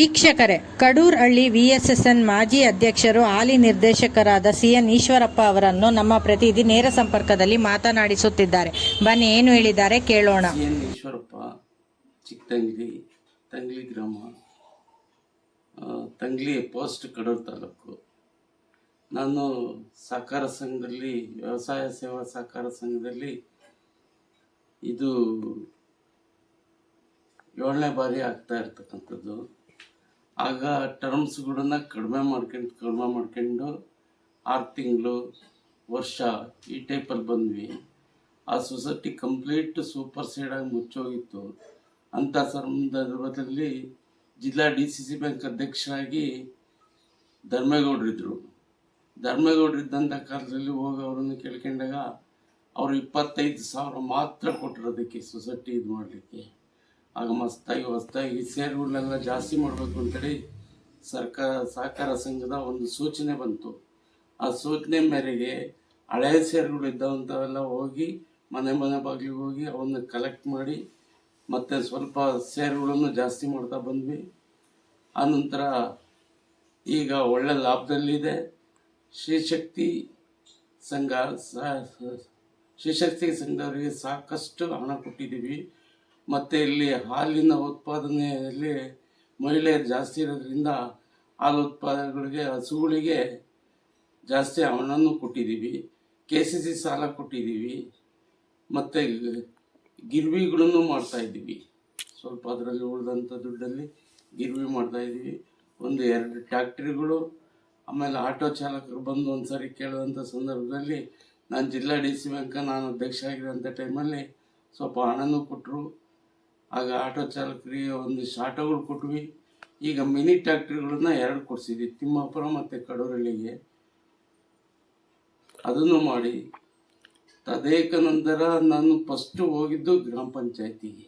ವೀಕ್ಷಕರೇ, ಕಡೂರಹಳ್ಳಿ ವಿಎಸ್ಎಸ್ಎನ್ ಮಾಜಿ ಅಧ್ಯಕ್ಷರು ಹಾಲಿ ನಿರ್ದೇಶಕರಾದ ಸಿಎನ್ ಈಶ್ವರಪ್ಪ ಅವರನ್ನು ನಮ್ಮ ಪ್ರತಿನಿಧಿ ನೇರ ಸಂಪರ್ಕದಲ್ಲಿ ಮಾತನಾಡಿಸುತ್ತಿದ್ದಾರೆ. ಬನ್ನಿ, ಏನು ಹೇಳಿದ್ದಾರೆ ಕೇಳೋಣ. ಸಿಎನ್ ಈಶ್ವರಪ್ಪ, ಚಿಕ್ಕತಂಗ್ಲಿ, ತಂಗ್ಲಿ ಗ್ರಾಮ, ತಂಗ್ಲಿ ಪೋಸ್ಟ್, ಕಡೂರು ತಾಲೂಕು. ನಾನು ಸಹಕಾರ ಸಂಘದಲ್ಲಿ, ವ್ಯವಸಾಯ ಸೇವಾ ಸಹಕಾರ ಸಂಘದಲ್ಲಿ ಇದು 7ನೇ ಬಾರಿ ಆಗ್ತಾ ಇರ್ತಕ್ಕಂಥದ್ದು. ಆಗ ಟರ್ಮ್ಸ್ಗಳನ್ನ ಕಡಿಮೆ ಮಾಡ್ಕೊಂಡು 6 ತಿಂಗಳು, ವರ್ಷ ಈ ಟೈಪಲ್ಲಿ ಬಂದ್ವಿ. ಆ ಸೊಸೈಟಿ ಕಂಪ್ಲೀಟ್ ಸೂಪರ್ ಸೈಡಾಗಿ ಮುಚ್ಚೋಗಿತ್ತು. ಅಂಥ ಸಂದರ್ಭದಲ್ಲಿ ಜಿಲ್ಲಾ DCC ಬ್ಯಾಂಕ್ ಅಧ್ಯಕ್ಷರಾಗಿ ಧರ್ಮೇಗೌಡರಿದ್ದರು. ಧರ್ಮೇಗೌಡರಿದ್ದಂಥ ಕಾಲದಲ್ಲಿ ಹೋಗಿ ಅವರನ್ನು ಕೇಳ್ಕೊಂಡಾಗ ಅವರು 25,000 ಮಾತ್ರ ಕೊಟ್ಟಿರೋದಕ್ಕೆ ಸೊಸೈಟಿ ಇದು ಮಾಡಲಿಕ್ಕೆ. ಆಗ ಹೊಸದಾಗಿ ಷೇರುಗಳನ್ನೆಲ್ಲ ಜಾಸ್ತಿ ಮಾಡಬೇಕು ಅಂತೇಳಿ ಸಹಕಾರ ಸಂಘದ ಒಂದು ಸೂಚನೆ ಬಂತು. ಆ ಸೂಚನೆ ಮೇರೆಗೆ ಹಳೆಯ ಷೇರುಗಳು ಇದ್ದಾವಂಥವೆಲ್ಲ ಹೋಗಿ ಮನೆ ಬಾಗಿಲಿಗೆ ಹೋಗಿ ಅವನ್ನ ಕಲೆಕ್ಟ್ ಮಾಡಿ ಮತ್ತು ಸ್ವಲ್ಪ ಷೇರುಗಳನ್ನು ಜಾಸ್ತಿ ಮಾಡ್ತಾ ಬಂದ್ವಿ. ಆನಂತರ ಈಗ ಒಳ್ಳೆ ಲಾಭದಲ್ಲಿದೆ. ಶ್ರೀಶಕ್ತಿ ಸಂಘದವರಿಗೆ ಸಾಕಷ್ಟು ಹಣ ಕೊಟ್ಟಿದ್ದೀವಿ. ಮತ್ತು ಇಲ್ಲಿ ಹಾಲಿನ ಉತ್ಪಾದನೆಯಲ್ಲಿ ಮಹಿಳೆಯರು ಜಾಸ್ತಿ ಇರೋದ್ರಿಂದ ಹಾಲು ಉತ್ಪಾದನೆಗಳಿಗೆ, ಹಸುಗಳಿಗೆ ಜಾಸ್ತಿ ಹಣವನ್ನು ಕೊಟ್ಟಿದ್ದೀವಿ. KCC ಸಾಲ ಕೊಟ್ಟಿದ್ದೀವಿ. ಮತ್ತು ಗಿರ್ವಿಗಳನ್ನು ಮಾಡ್ತಾಯಿದ್ದೀವಿ. ಸ್ವಲ್ಪ ಅದರಲ್ಲಿ ಉಳಿದಂಥ ದುಡ್ಡಲ್ಲಿ ಗಿರ್ವಿ ಮಾಡ್ತಾಯಿದ್ದೀವಿ. 1-2 ಟ್ಯಾಕ್ಟ್ರಿಗಳು. ಆಮೇಲೆ ಆಟೋ ಚಾಲಕರು ಬಂದು ಒಂದು ಸಾರಿ ಕೇಳುವಂಥ ಸಂದರ್ಭದಲ್ಲಿ ನಾನು ಜಿಲ್ಲಾ DC ಬ್ಯಾಂಕ್ ನಾನು ಅಧ್ಯಕ್ಷ ಆಗಿರೋಂಥ ಟೈಮಲ್ಲಿ ಸ್ವಲ್ಪ ಹಣನೂ ಕೊಟ್ಟರು. ಆಗ ಆಟೋ ಚಾಲಕರಿಗೆ ಒಂದಿಷ್ಟು ಆಟೋಗಳು ಕೊಟ್ವಿ. ಈಗ ಮಿನಿ ಟ್ಯಾಕ್ಟ್ರಿಗಳನ್ನ 2 ಕೊಡಿಸಿದ್ವಿ, ತಿಮ್ಮಾಪುರ ಮತ್ತು ಕಡೂರಹಳ್ಳಿಗೆ. ಅದನ್ನು ಮಾಡಿ ತದೇಕ ನಂತರ ನಾನು ಫಸ್ಟು ಹೋಗಿದ್ದು ಗ್ರಾಮ ಪಂಚಾಯತಿಗೆ.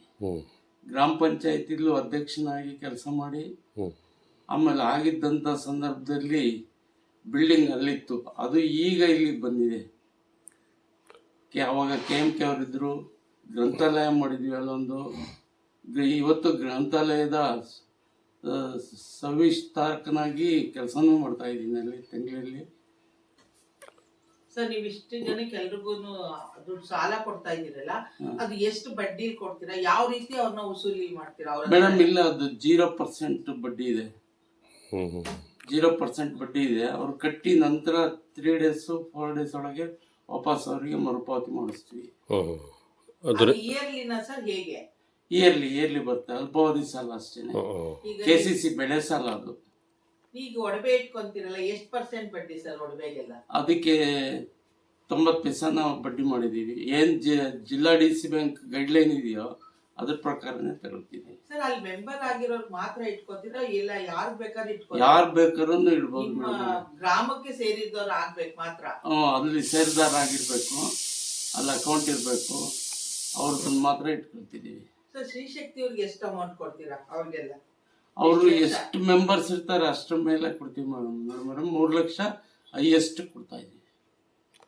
ಗ್ರಾಮ ಪಂಚಾಯತಿಲೂ ಅಧ್ಯಕ್ಷನಾಗಿ ಕೆಲಸ ಮಾಡಿ, ಆಮೇಲೆ ಆಗಿದ್ದಂಥ ಸಂದರ್ಭದಲ್ಲಿ ಬಿಲ್ಡಿಂಗ್ ಅಲ್ಲಿತ್ತು, ಅದು ಈಗ ಇಲ್ಲಿಗೆ ಬಂದಿದೆ. ಆವಾಗ KMK ಅವರಿದ್ದರು. ಗ್ರಂಥಾಲಯ ಮಾಡಿದ್ವಿ ಅಲ್ಲೊಂದು. ಇವತ್ತು ಗ್ರಂಥಾಲಯದ ಸವಿಸ್ತಾರಕನಾಗಿ ಕೆಲಸನೂ ಮಾಡ್ತಾ ಇದ್ದೀನಿ ಅಲ್ಲಿ ತಂಗ್ಲಿಯಲ್ಲಿ. ಸರ್, ನೀವು ಇಷ್ಟು ಜನಕ್ಕೆ ಎಲ್ರಿಗೂ ದುಡ್ಡು ಸಾಲ ಕೊಡ್ತಾ ಇದ್ದೀರಲ್ಲ, ಅದು ಎಷ್ಟು ಬಡ್ಡಿ ಕೊಡ್ತೀರಾ? ಯಾವ ರೀತಿ ಅವ್ರನ್ನ ವಸೂಲಿ ಮಾಡ್ತೀರಾ? ಮೇಡಮ್, ಇಲ್ಲ, ಅದು 0% ಬಡ್ಡಿ ಇದೆ. 0% ಬಡ್ಡಿ ಇದೆ. ಅವ್ರು ಕಟ್ಟಿ ನಂತರ 3 days 4 days ಒಳಗೆ ವಾಪಸ್ ಅವರಿಗೆ ಮರುಪಾವತಿ ಮಾಡಿಸ್ತೀವಿ. ಇಯರ್ಲಿನ ಸರ್ ಹೇಗೆ? ಇಯರ್ಲಿ ಬರುತ್ತೆ. ಅಲ್ಪಾವಧಿ ಸಾಲ ಅಷ್ಟೇ. KCC ಬೆಳೆ ಸಾಲ ಅದು. ಈಗ ಒಡವೆ ಇಟ್ಕೊಂತೀರಲ್ಲ, ಎಷ್ಟು % ಬಡ್ಡಿ ಸರ್ ಒಡವೆಗೆಲ್ಲ? ಅದಕ್ಕೆ 90 ಪೈಸೆ ನಾವು ಬಡ್ಡಿ ಮಾಡಿದೀವಿ. ಏನ್ ಜಿಲ್ಲಾ DC ಬ್ಯಾಂಕ್ ಗೈಡ್ಲೈನ್ ಇದೆಯೋ ಅದ್ರ ಪ್ರಕಾರನೇ ತಗೊಳ್ತೀವಿ. ಸರ್, ಅಲ್ಲಿ ಮೆಂಬರ್ ಆಗಿರೋರು ಮಾತ್ರ ಇಟ್ಕೋತೀರಾ, ಇಲ್ಲ ಯಾರು ಬೇಕಾದ್ರೂ ಇಟ್ಕೋ? ಯಾರು ಬೇಕಾದ್ರೂ ಇಡ್ಬೋದು. ಗ್ರಾಮಕ್ಕೆ ಸೇರಿದವ್ರು ಆಗ್ಬೇಕು ಮಾತ್ರ? ಅಲ್ಲಿ ಸೇರಿದಾರ ಆಗಿರ್ಬೇಕು, ಅಲ್ಲಿ ಅಕೌಂಟ್ ಇರ್ಬೇಕು, ಅವ್ರದ್ದು ಮಾತ್ರ ಇಟ್ಕೊಳ್ತಿದೀವಿ. ಸರ್, ಶ್ರೀಶಕ್ತಿ ಅವ್ರಿಗೆ ಎಷ್ಟು ಅಮೌಂಟ್ ಕೊಡ್ತೀರಾ ಅವ್ರಿಗೆಲ್ಲ? ಅವರು ಎಷ್ಟು ಮೆಂಬರ್ಸ್ ಇರ್ತಾರೆ ಅಷ್ಟರ ಮೇಲೆ ಕೊಡ್ತೀವಿ ಮೇಡಮ್. 3 ಲಕ್ಷ ಹೈಯೆಸ್ಟ್ ಕೊಡ್ತಾ ಇದೀವಿ.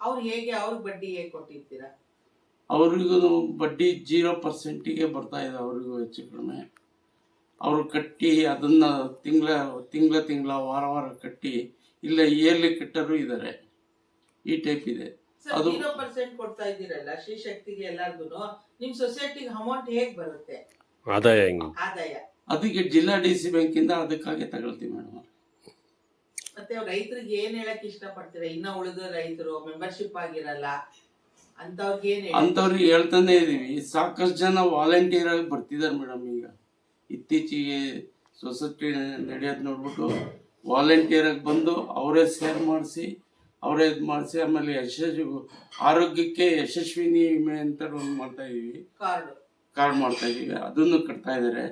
ಅವ್ರು ಹೇಗೆ, ಅವ್ರಿಗೆ ಬಡ್ಡಿ ಹೇಗೆ ಕೊಟ್ಟಿರ್ತೀರಾ? ಅವ್ರಿಗೂ ಬಡ್ಡಿ 0%ಗೆ ಬರ್ತಾ ಇದೆ. ಅವ್ರಿಗೂ ಹೆಚ್ಚು ಕಡಿಮೆ ಅವರು ಕಟ್ಟಿ ಅದನ್ನ ತಿಂಗಳ ವಾರ ಕಟ್ಟಿ, ಇಲ್ಲ ಇಯರ್ಲಿ ಕಟ್ಟರು ಇದ್ದಾರೆ. ಈ ಟೈಪ್ ಇದೆ. ಅದು 0% ಕೊಡ್ತಾ ಇದ್ದೀರಲ್ಲ ಶ್ರೀಶಕ್ತಿಗೆ ಎಲ್ಲಾರ್ಗು, ನಿಮ್ ಸೊಸೈಟಿಗೆ ಅಮೌಂಟ್ ಹೇಗ್ ಬರುತ್ತೆ? ಆದಾಯ ಅದಕ್ಕೆ ಜಿಲ್ಲಾ DC ಬ್ಯಾಂಕಿಂದ ಅದಕ್ಕಾಗಿ ತಗೊಳ್ತೀವಿ ಮೇಡಮ್. ಮತ್ತೆ ರೈತರಿಗೆ ಏನ್ ಹೇಳಕ್ ಇಷ್ಟ ಪಡ್ತೀರಾ? ಇನ್ನ ಉಳಿದ ರೈತರು ಮೆಂಬರ್ಶಿಪ್ ಆಗಿರಲ್ಲ ಅಂತವ್ರಿಗೆ ಹೇಳ್ತಾನೆ ಇದೀವಿ. ಸಾಕಷ್ಟು ಜನ ವಾಲಂಟಿಯರ್ ಆಗಿ ಬರ್ತಿದ್ದಾರೆ ಮೇಡಮ್. ಈಗ ಇತ್ತೀಚೆಗೆ ಸೊಸೈಟಿ ನಡೆಯೋದು ನೋಡ್ಬಿಟ್ಟು ವಾಲಂಟಿಯರ್ ಆಗಿ ಬಂದು ಅವರೇ ಶೇರ್ ಮಾಡಿಸಿ, ಅವರೇ ಇದು ಮಾಡಿಸಿ, ಆಮೇಲೆ ಆರೋಗ್ಯಕ್ಕೆ ಯಶಸ್ವಿನಿ ವಿಮೆ ಅಂತ ಒಂದು ಮಾಡ್ತಾ ಇದೀವಿ, ಕಾರ್ಡ್ ಮಾಡ್ತಾ ಇದೀವಿ. ಅದನ್ನು ಕಟ್ತಾ ಇದಾರೆ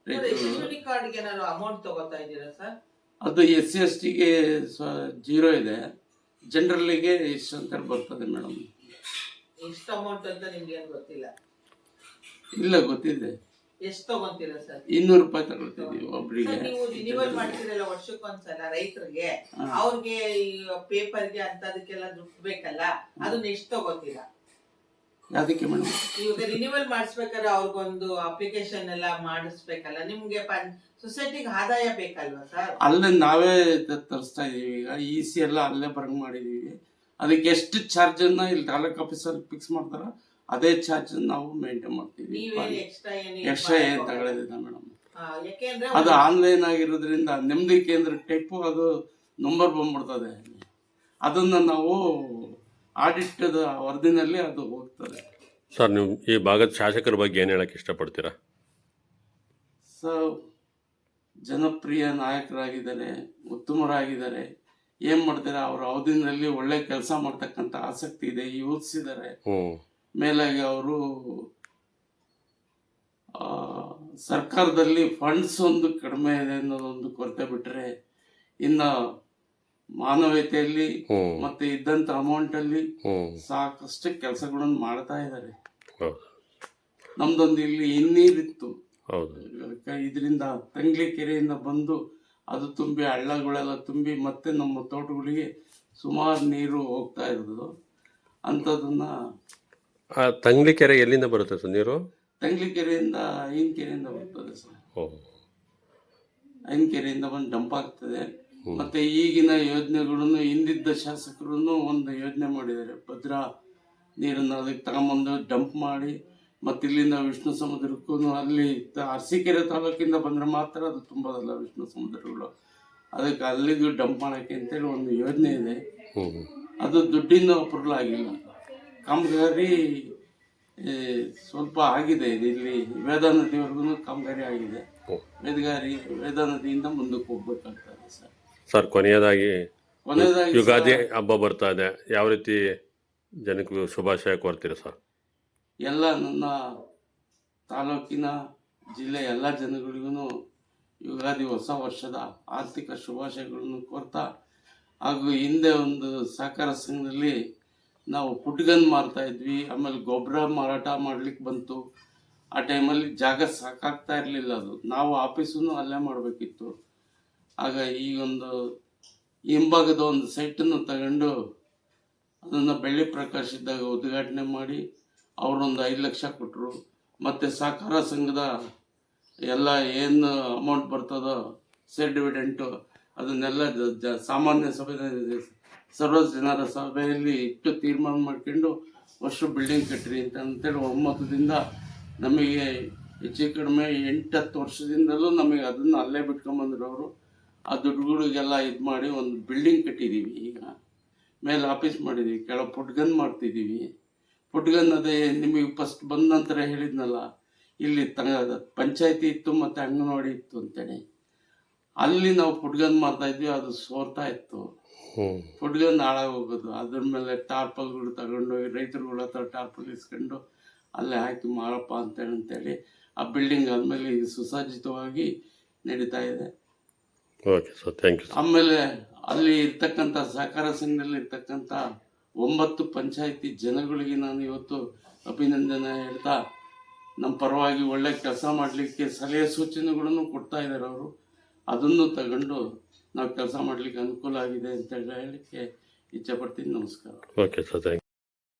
ರೈತರು. ಅಮೌಂಟ್ ತಗೋತಾ ಇದ್ದೀರಾ ಸರ್? ಅದು SC/STಗೆ 0 ಇದೆ, ಜನರಲ್ಗೆ ಇಷ್ಟು ಅಂತ ಬರ್ತದೆ ಮೇಡಮ್. ಎಷ್ಟು ಅಮೌಂಟ್ ಅಂತ ನಿಮ್ಗೆ ಏನು ಗೊತ್ತಿಲ್ಲ? ಇಲ್ಲ, ಗೊತ್ತಿದೆ. ಎಷ್ಟು ತಗೊಂತೀರಾ ಸರ್? 200 ರೂಪಾಯಿ ತಗೊಳ್ತಿದೀವಿ ಒಬ್ರಿಗೆ. ನೀವು ರಿನಿವಲ್ ಮಾಡ್ತೀರಲ್ಲ ವರ್ಷಕ್ಕೊಂದ್ಸಲ ರೈತರಿಗೆ, ಅವ್ರಿಗೆ ಪೇಪರ್ಗೆ ಅಂತದಕ್ಕೆಲ್ಲ ದುಡ್ಡು ಬೇಕಲ್ಲ, ಅದನ್ನ ಎಷ್ಟು ತಗೋತೀರಾ? ಅದಕ್ಕೆ ಮೇಡಮ್ ಇವಾಗ ರಿನ್ಯೂವಲ್ ಮಾಡಿಸ್ಬೇಕಾದ್ರೆ ಅವ್ರಿಗೊಂದು ಅಪ್ಲಿಕೇಶನ್ ಎಲ್ಲ ಮಾಡಿಸ್ಬೇಕಲ್ಲ, ನಿಮ್ಗೆ ಸೊಸೈಟಿಗೆ ಆದಾಯ ಬೇಕಲ್ವಾ ಸರ್? ಅಲ್ಲೇ ನಾವೇ ತರಿಸ್ತಾ ಇದೀವಿ. ಈಗ EC ಎಲ್ಲ ಅಲ್ಲೇ ಬರಂಗ್ ಮಾಡಿದೀವಿ. ಅದಕ್ಕೆ ಎಷ್ಟು ಚಾರ್ಜ್ ಅನ್ನ ಇಲ್ಲಿ ತಾಲೂಕ್ ಆಫೀಸಲ್ಲಿ ಫಿಕ್ಸ್ ಮಾಡ್ತಾರ ಅದೇ ಚಾರ್ಜ್ ನಾವು ಮೇಂಟೈನ್ ಮಾಡ್ತೀವಿ. ನೀವೇನು ಎಕ್ಸ್ಟ್ರಾ ಏನ್ ತಗೊಳ್ಳೋದಿಲ್ಲ ಮೇಡಮ್. ಯಾಕೆಂದ್ರೆ ಅದು ಆನ್ಲೈನ್ ಆಗಿರೋದ್ರಿಂದ ನೆಮ್ಮದಿ ಕೇಂದ್ರ ಟೈಪು ಅದು ನಂಬರ್ ಬಂದ್ಬಿಡ್ತದೆ. ಅದನ್ನ ನಾವು ಆಡಿಟ್ ವರದಿನಲ್ಲಿ ಅದು ಹೋಗ್ತದೆ. ಸರ್, ನೀವು ಈ ಭಾಗದ ಶಾಸಕರ ಬಗ್ಗೆ ಏನು ಹೇಳಕ್ಕೆ ಇಷ್ಟಪಡ್ತೀರಾ? ಜನಪ್ರಿಯ ನಾಯಕರಾಗಿದ್ದಾರೆ, ಉತ್ತಮರಾಗಿದ್ದಾರೆ. ಏನ್ ಮಾಡ್ತಾರೆ, ಅವ್ರ ಅವಧಿನಲ್ಲಿ ಒಳ್ಳೆ ಕೆಲಸ ಮಾಡ್ತಕ್ಕಂಥ ಆಸಕ್ತಿ ಇದೆ. ಯೂತ್ಸ್ ಇದ್ದಾರೆ. ಮೇಲಾಗಿ ಅವರು ಸರ್ಕಾರದಲ್ಲಿ ಫಂಡ್ಸ್ ಒಂದು ಕಡಿಮೆ ಇದೆ ಅನ್ನೋದೊಂದು ಕೊರತೆ ಬಿಟ್ರೆ, ಇನ್ನ ಮಾನವೀಯತೆಯಲ್ಲಿ ಮತ್ತೆ ಇದ್ದಂತ ಅಮೌಂಟ್ ಅಲ್ಲಿ ಸಾಕಷ್ಟು ಕೆಲಸಗಳನ್ನು ಮಾಡ್ತಾ ಇದ್ದಾರೆ. ನಮ್ದೊಂದು ಇಲ್ಲಿ ಹಿನ್ನೀರಿತ್ತು, ಇದರಿಂದ ತಂಗ್ಲಿ ಕೆರೆಯಿಂದ ಬಂದು ಅದು ತುಂಬಿ ಹಳ್ಳಗಳೆಲ್ಲ ತುಂಬಿ ಮತ್ತೆ ನಮ್ಮ ತೋಟಗಳಿಗೆ ಸುಮಾರು ನೀರು ಹೋಗ್ತಾ ಇರೋದು. ಅಂಥದನ್ನ ತಂಗ್ಲಿ ಕೆರೆ ಎಲ್ಲಿಂದ ಬರುತ್ತೆ ಸರ್ ನೀರು? ತಂಗ್ಲಿ ಕೆರೆಯಿಂದ ಐನ್ ಕೆರೆಯಿಂದ ಬರ್ತದೆ ಸರ್. ಐನ್ ಕೆರೆಯಿಂದ ಬಂದು ಡಂಪ್ ಆಗ್ತದೆ. ಮತ್ತೆ ಈಗಿನ ಯೋಜನೆಗಳನ್ನು ಹಿಂದಿದ್ದ ಶಾಸಕರು ಒಂದು ಯೋಜನೆ ಮಾಡಿದ್ದಾರೆ. ಭದ್ರಾ ನೀರನ್ನು ಅದಕ್ಕೆ ತಗೊಂಬಂದು ಡಂಪ್ ಮಾಡಿ ಮತ್ತೆ ಇಲ್ಲಿಂದ ವಿಷ್ಣು ಸಮುದ್ರಕ್ಕೂ ಅಲ್ಲಿ ಅರಸೀಕೆರೆ ತಾಲೂಕಿಂದ ಬಂದ್ರೆ ಮಾತ್ರ ಅದು ತುಂಬೋದಲ್ಲ ವಿಷ್ಣು ಸಮುದ್ರಗಳು. ಅದಕ್ಕೆ ಅಲ್ಲಿಗೂ ಡಂಪ್ ಮಾಡಕ್ಕೆ ಅಂತೇಳಿ ಒಂದು ಯೋಜನೆ ಇದೆ. ಅದು ದುಡ್ಡಿಂದ ಅಪ್ರೂವಲ್ ಆಗಿಲ್ಲ. ಕಾಮಗಾರಿ ಸ್ವಲ್ಪ ಆಗಿದೆ. ಇಲ್ಲಿ ವೇದಾ ನದಿವರೆಗೂ ಕಾಮಗಾರಿ ಆಗಿದೆ. ವೇದಾ ನದಿಯಿಂದ ಮುಂದಕ್ಕೆ ಹೋಗ್ಬೇಕಾಗ್ತದೆ ಸರ್. ಸರ್, ಕೊನೆಯದಾಗಿ ಯುಗಾದಿ ಹಬ್ಬ ಬರ್ತಾ ಇದೆ, ಯಾವ ರೀತಿ ಜನಕ್ಕೆ ಶುಭಾಶಯ ಕೋರ್ತೀರಾ ಸರ್? ಎಲ್ಲ ನನ್ನ ತಾಲೂಕಿನ ಜಿಲ್ಲೆಯ ಎಲ್ಲ ಜನಗಳಿಗೂ ಯುಗಾದಿ ಹೊಸ ವರ್ಷದ ಆರ್ಥಿಕ ಶುಭಾಶಯಗಳನ್ನು ಕೋರ್ತಾ, ಹಾಗೂ ಹಿಂದೆ ಒಂದು ಸಹಕಾರ ಸಂಘದಲ್ಲಿ ನಾವು ಪುಟ್ಗನ್ ಮಾರ್ತಾ ಇದ್ವಿ. ಆಮೇಲೆ ಗೊಬ್ಬರ ಮಾರಾಟ ಮಾಡ್ಲಿಕ್ಕೆ ಬಂತು. ಆ ಟೈಮಲ್ಲಿ ಜಾಗ ಸಾಕಾಗ್ತಾ ಇರಲಿಲ್ಲ. ಅದು ನಾವು ಆಫೀಸನ್ನು ಅಲ್ಲೇ ಮಾಡಬೇಕಿತ್ತು. ಆಗ ಈ ಒಂದು ಹಿಂಭಾಗದ ಒಂದು ಸೈಟನ್ನು ತಗೊಂಡು ಅದನ್ನು ಬೆಳ್ಳಿ ಪ್ರಕಾಶ್ ಇದ್ದಾಗ ಉದ್ಘಾಟನೆ ಮಾಡಿ ಅವರೊಂದು 5 ಲಕ್ಷ ಕೊಟ್ಟರು. ಮತ್ತು ಸಹಕಾರ ಸಂಘದ ಎಲ್ಲ ಏನು ಅಮೌಂಟ್ ಬರ್ತದೋ ಸೇರ್ ಡಿವಿಡೆಂಟು ಅದನ್ನೆಲ್ಲ ಸಾಮಾನ್ಯ ಸಭೆ ಸರ್ವ ಜನರ ಸಭೆಯಲ್ಲಿ ಇಟ್ಟು ತೀರ್ಮಾನ ಮಾಡ್ಕೊಂಡು ವರ್ಷ ಬಿಲ್ಡಿಂಗ್ ಕಟ್ಟಿರಿ ಅಂತೇಳಿ ಒಮ್ಮತದಿಂದ ನಮಗೆ ಹೆಚ್ಚು ಕಡಿಮೆ 8-10 ವರ್ಷದಿಂದಲೂ ನಮಗೆ ಅದನ್ನು ಅಲ್ಲೇ ಬಿಟ್ಕೊಂಬಂದ್ರು ಅವರು. ಆ ದುಡ್ಡುಗಳಿಗೆಲ್ಲ ಇದು ಮಾಡಿ ಒಂದು ಬಿಲ್ಡಿಂಗ್ ಕಟ್ಟಿದ್ದೀವಿ. ಈಗ ಮೇಲೆ ಆಫೀಸ್ ಮಾಡಿದ್ದೀವಿ, ಕೆಳಗೆ ಪುಟ್ಗನ್ ಮಾಡ್ತಿದ್ದೀವಿ. ಪುಟ್ಗನ್ ಅದೇ ನಿಮಗೆ ಫಸ್ಟ್ ಬಂದ ನಂತರ ಹೇಳಿದ್ನಲ್ಲ, ಇಲ್ಲಿ ಪಂಚಾಯತಿ ಇತ್ತು ಮತ್ತು ಅಂಗನವಾಡಿ ಇತ್ತು ಅಂತೇಳಿ ಅಲ್ಲಿ ನಾವು ಪುಟ್ಗನ್ ಮಾಡ್ತಾ ಇದ್ವಿ. ಅದು ಸೋರ್ತಾ ಇತ್ತು. ಪುಟ್ಗನ್ ಹಾಳಾಗಿ ಹೋಗೋದು. ಅದ್ರ ಮೇಲೆ ಟಾರ್ಪಲ್ಗಳು ತಗೊಂಡು ರೈತರುಗಳ ಹತ್ರ ಟಾರ್ಪಲ್ ಇಸ್ಕೊಂಡು ಅಲ್ಲೇ ಹಾಕಿ ಮಾಡಪ್ಪ ಅಂತೇಳಿ ಆ ಬಿಲ್ಡಿಂಗ್ ಆದಮೇಲೆ ಇದು ಸುಸಜ್ಜಿತವಾಗಿ ನಡೀತಾ ಇದೆ. Okay sir, thank you. ಆಮೇಲೆ ಅಲ್ಲಿ ಇರ್ತಕ್ಕಂಥ ಸಹಕಾರ ಸಂಘದಲ್ಲಿ ಇರ್ತಕ್ಕಂಥ 9 ಪಂಚಾಯತಿ ಜನಗಳಿಗೆ ನಾನು ಇವತ್ತು ಅಭಿನಂದನೆ ಹೇಳ್ತಾ, ನಮ್ಮ ಪರವಾಗಿ ಒಳ್ಳೆ ಕೆಲಸ ಮಾಡಲಿಕ್ಕೆ ಸಲಹೆ ಸೂಚನೆಗಳನ್ನು ಕೊಡ್ತಾ ಇದ್ದಾರೆ ಅವರು. ಅದನ್ನು ತಗೊಂಡು ನಾವು ಕೆಲಸ ಮಾಡಲಿಕ್ಕೆ ಅನುಕೂಲ ಆಗಿದೆ ಅಂತ ಹೇಳಲಿಕ್ಕೆ ಇಚ್ಛೆ ಪಡ್ತೀನಿ. ನಮಸ್ಕಾರ. Okay sir, thank you.